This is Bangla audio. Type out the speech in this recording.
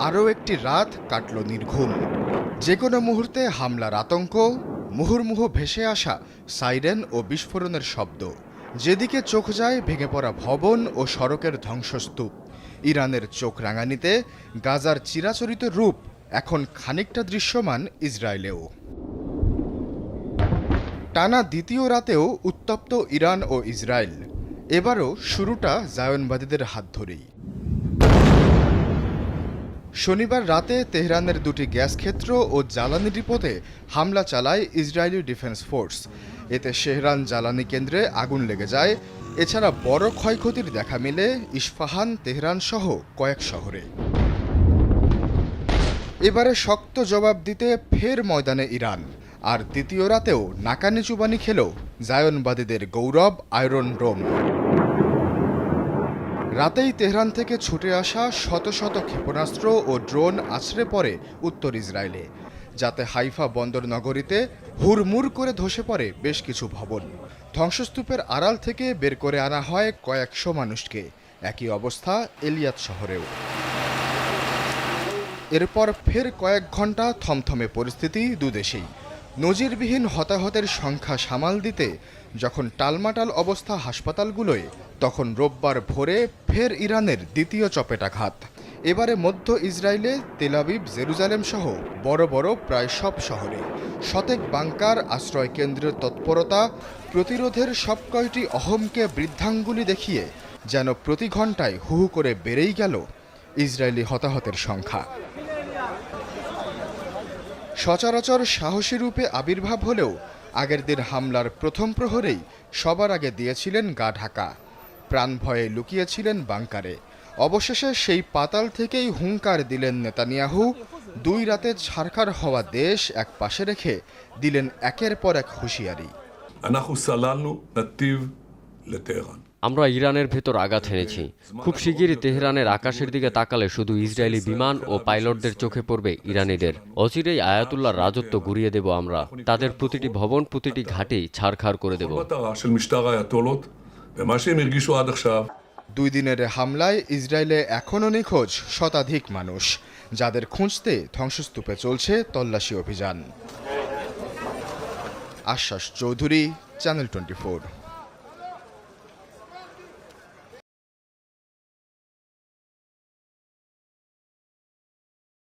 আরও একটি রাত কাটল নির্ঘুম। যে কোনো মুহূর্তে হামলার আতঙ্ক, মুহুর্মুহু ভেসে আসা সাইরেন ও বিস্ফোরণের শব্দ। যেদিকে চোখ যায় ভেঙে পড়া ভবন ও সড়কের ধ্বংসস্তূপ। ইরানের চোখ রাঙানিতে গাজার চিরাচরিত রূপ এখন খানিকটা দৃশ্যমান ইসরায়েলেও। টানা দ্বিতীয় রাতেও উত্তপ্ত ইরান ও ইসরায়েল। এবারও শুরুটা জায়নবাদীদের হাত ধরেই। শনিবার রাতে তেহরানের দুটি গ্যাস ক্ষেত্র ও জ্বালানি ডিপোতে হামলা চালায় ইসরায়েলি ডিফেন্স ফোর্স। এতে শেহরান জ্বালানি কেন্দ্রে আগুন লেগে যায়। এছাড়া বড় ক্ষয়ক্ষতির দেখা মেলে ইস্পাহান, তেহরান সহ কয়েক শহরে। এবারে শক্ত জবাব দিতে ফের ময়দানে ইরান। আর দ্বিতীয় রাতেও নাকানি চুবানি খেল জায়নবাদীদের গৌরব আয়রন ডোম। রাতেই তেহরান থেকে ছুটে আসা শত শত ক্ষেপণাস্ত্র ও ড্রোন আছড়ে পড়ে উত্তর ইসরায়েলে, যাতে হাইফা বন্দর নগরীতে হুড়মুড় করে ধসে পড়ে বেশ কিছু ভবন। ধ্বংসস্তূপের আড়াল থেকে বের করে আনা হয় কয়েকশো মানুষকে। একই অবস্থা এলিয়াত শহরেও। এরপর ফের কয়েক ঘন্টা থমথমে পরিস্থিতি দুদেশেই। নজিরবিহীন হতাহতের সংখ্যা সামাল দিতে যখন টালমাটাল অবস্থা হাসপাতালগুলোয়, তখন রোববার ভোরে ফের ইরানের দ্বিতীয় চপেটাঘাত। এবারে মধ্য ইসরায়েলে তেল আবিব, জেরুজালেম সহ বড় বড় প্রায় সব শহরে শতেক বাংকার, আশ্রয় কেন্দ্রের তৎপরতা, প্রতিরোধের সব কয়টি অহমকে বৃদ্ধাঙ্গুলি দেখিয়ে যেন প্রতি ঘন্টায় হু হু করে বেড়েই গেল ইসরায়েলি হতাহতের সংখ্যা। সচরাচর সাহসী রূপে আবির্ভাব হলেও আগের দিন হামলার প্রথম প্রহরেই সবার আগে দিয়েছিলেন গা ঢাকা। প্রাণ ভয়ে লুকিয়েছিলেন বাংকারে। অবশেষে সেই পাতাল থেকেই হুঙ্কার দিলেন নেতানিয়াহু। 2 রাতে ছারখার হওয়া দেশ এক পাশে রেখে দিলেন একের পর এক হুঁশিয়ারি। আমরা ইরানের ভেতর আঘাত হেনেছি। খুব শিগগিরই তেহরানের আকাশের দিকে তাকালে শুধু ইসরায়েলি বিমান ও পাইলটদের চোখে পড়বে ইরানিদের। অচিরেই আয়াতুল্লাহর রাজত্ব ঘুরিয়ে দেব আমরা। তাদের প্রতিটি ভবন, প্রতিটি ঘাটেই ছারখার করে দেব। 2 দিনের হামলায় ইসরায়েলে এখনও নিখোঁজ শতাধিক মানুষ, যাদের খুঁজতে ধ্বংসস্তূপে চলছে তল্লাশি অভিযান। আশ্বাস চৌধুরী, চ্যানেল 24।